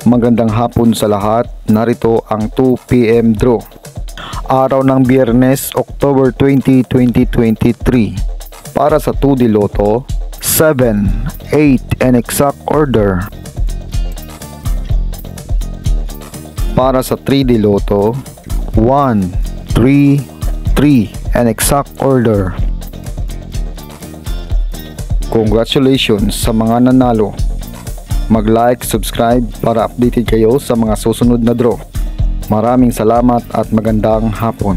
Magandang hapon sa lahat. Narito ang 2 PM draw. Araw ng Biyernes, October 20, 2023. Para sa 2D Lotto, 7, 8 and exact order. Para sa 3D Lotto, 1, 3, 3 and exact order. Congratulations sa mga nanalo. Mag-like, subscribe para updated kayo sa mga susunod na draw. Maraming salamat at magandang hapon.